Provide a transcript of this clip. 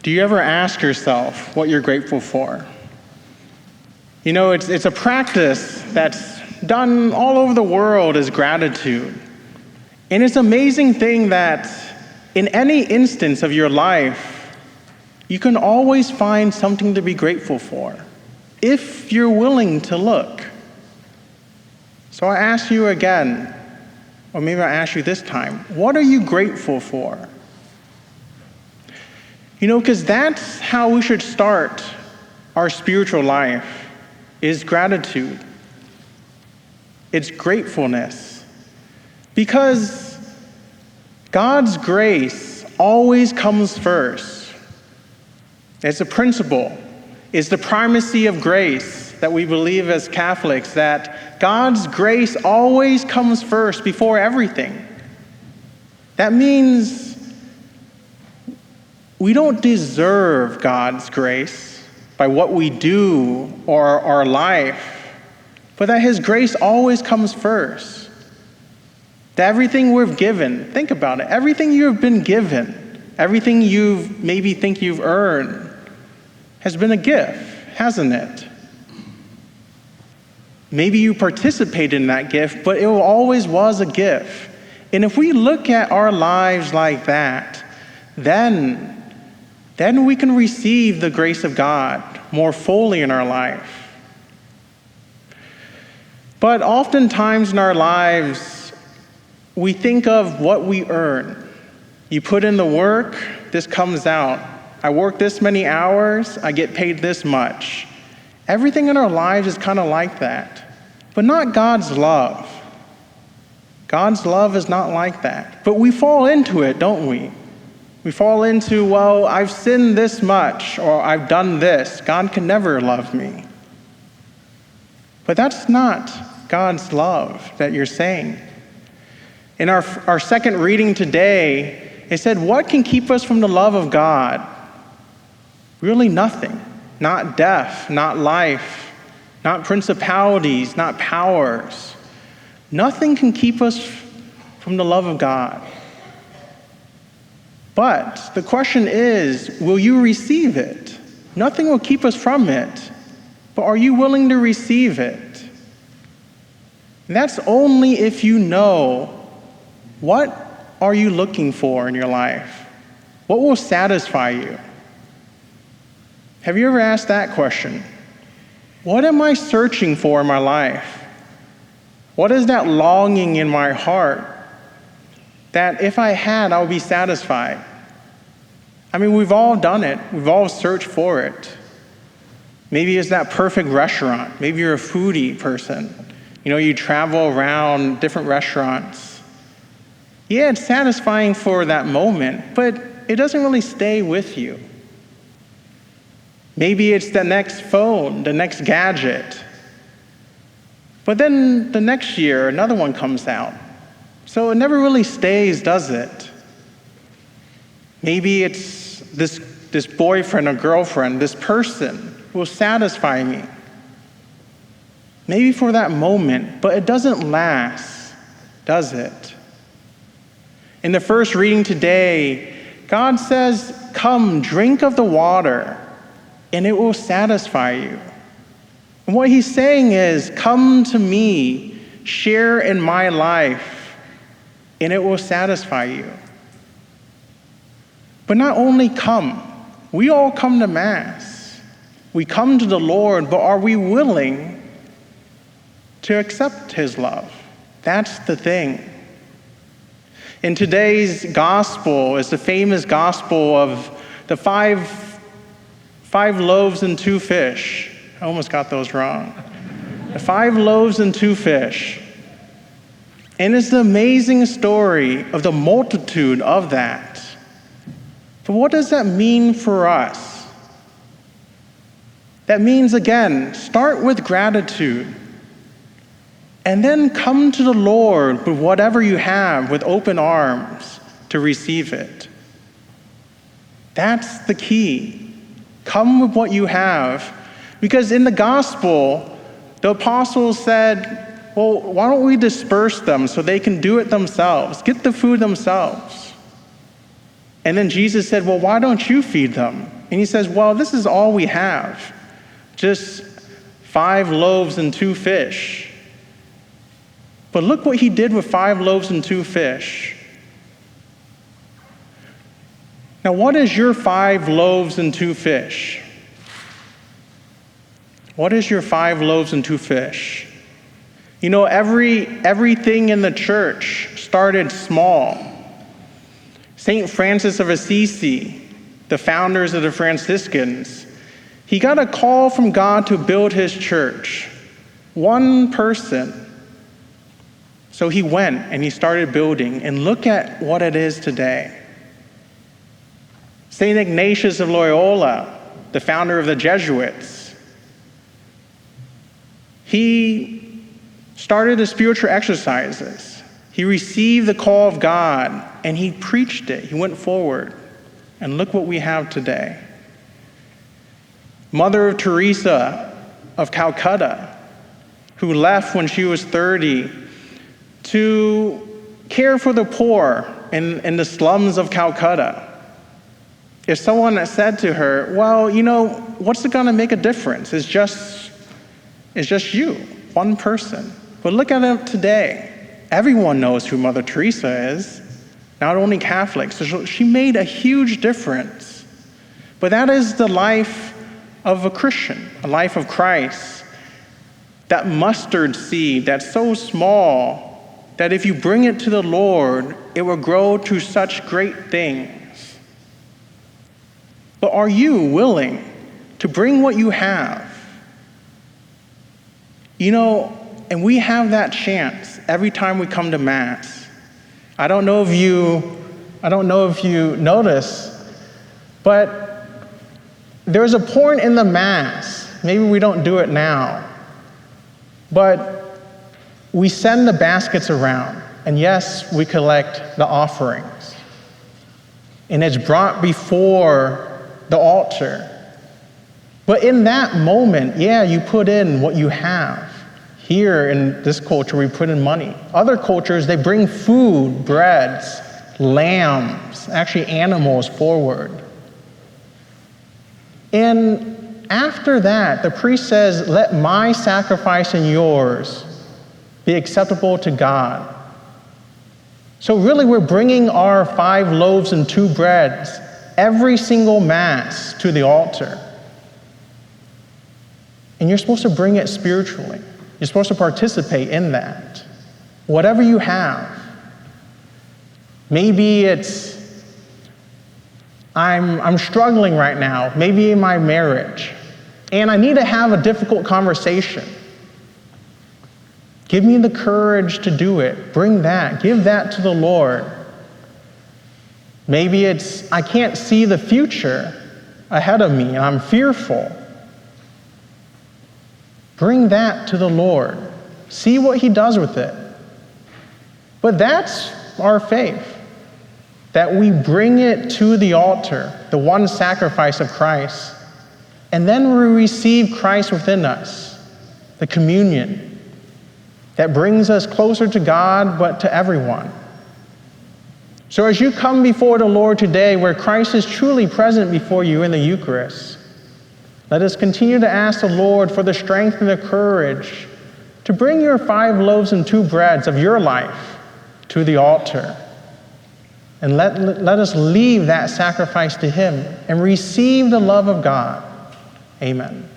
Do you ever ask yourself what you're grateful for? You know, it's a practice that's done all over the world, is gratitude. And it's an amazing thing that in any instance of your life, you can always find something to be grateful for, if you're willing to look. So I ask you again, or maybe I ask you this time, what are you grateful for? You know, because that's how we should start our spiritual life, is gratitude. It's gratefulness. Because God's grace always comes first. It's a principle. It's the primacy of grace that we believe as Catholics, that God's grace always comes first before everything. That means we don't deserve God's grace by what we do or our life, but that His grace always comes first. That everything we've given, think about it, everything you've been given, everything you maybe think you've earned has been a gift, hasn't it? Maybe you participated in that gift, but it always was a gift. And if we look at our lives like that, then we can receive the grace of God more fully in our life. But oftentimes in our lives, we think of what we earn. You put in the work, this comes out. I work this many hours, I get paid this much. Everything in our lives is kind of like that, but not God's love. God's love is not like that. But we fall into it, don't we? We fall into, well, I've sinned this much, or I've done this. God can never love me. But that's not God's love that you're saying. In our second reading today, it said, what can keep us from the love of God? Really nothing. Not death, not life, not principalities, not powers. Nothing can keep us from the love of God. But the question is, will you receive it? Nothing will keep us from it, but are you willing to receive it? And that's only if you know what are you looking for in your life? What will satisfy you? Have you ever asked that question? What am I searching for in my life? What is that longing in my heart that if I had, I would be satisfied? I mean, we've all done it. We've all searched for it. Maybe it's that perfect restaurant. Maybe you're a foodie person. You know, you travel around different restaurants. Yeah, it's satisfying for that moment, but it doesn't really stay with you. Maybe it's the next phone, the next gadget. But then the next year, another one comes out. So it never really stays, does it? Maybe it's this boyfriend or girlfriend, this person who will satisfy me. Maybe for that moment, but it doesn't last, does it? In the first reading today, God says, come, drink of the water, and it will satisfy you. And what He's saying is, come to me, share in my life, and it will satisfy you. But not only come, we all come to Mass. We come to the Lord, but are we willing to accept His love? That's the thing. In today's gospel is the famous gospel of the five loaves and 2 fish. I almost got those wrong. The 5 loaves and 2 fish. And it's the amazing story of the multitude of that. But what does that mean for us? That means, again, start with gratitude. And then come to the Lord with whatever you have, with open arms to receive it. That's the key. Come with what you have. Because in the gospel, the apostles said, well, why don't we disperse them so they can do it themselves, get the food themselves? And then Jesus said, well, why don't you feed them? And he says, well, this is all we have. Just 5 loaves and 2 fish. But look what he did with 5 loaves and 2 fish. Now, what is your 5 loaves and 2 fish? What is your 5 loaves and 2 fish? You know, everything in the church started small. St. Francis of Assisi, the founders of the Franciscans, he got a call from God to build his church. One person. So he went and he started building, and look at what it is today. St. Ignatius of Loyola, the founder of the Jesuits, he started the spiritual exercises. He received the call of God and he preached it. He went forward. And look what we have today. Mother Teresa of Calcutta, who left when she was 30 to care for the poor in the slums of Calcutta. If someone had said to her, well, you know, what's it going to make a difference? It's just you, one person. But look at it today. Everyone knows who Mother Teresa is, not only Catholics. So she made a huge difference. But that is the life of a Christian, a life of Christ. That mustard seed that's so small that if you bring it to the Lord, it will grow to such great things. But are you willing to bring what you have? You know, and we have that chance every time we come to Mass. I don't know if you notice, but there's a point in the Mass, maybe we don't do it now, but we send the baskets around, and yes, we collect the offerings. And it's brought before the altar. But in that moment, yeah, you put in what you have. Here in this culture, we put in money. Other cultures, they bring food, breads, lambs, actually animals forward. And after that, the priest says, let my sacrifice and yours be acceptable to God. So really, we're bringing our 5 loaves and 2 breads every single Mass to the altar. And you're supposed to bring it spiritually. You're supposed to participate in that. Whatever you have. Maybe it's, I'm struggling right now, maybe in my marriage, and I need to have a difficult conversation. Give me the courage to do it. Bring that. Give that to the Lord. Maybe it's, I can't see the future ahead of me and I'm fearful. Bring that to the Lord. See what he does with it. But that's our faith, that we bring it to the altar, the one sacrifice of Christ, and then we receive Christ within us, the communion that brings us closer to God, but to everyone. So as you come before the Lord today, where Christ is truly present before you in the Eucharist, let us continue to ask the Lord for the strength and the courage to bring your 5 loaves and 2 breads of your life to the altar. And let us leave that sacrifice to him and receive the love of God. Amen.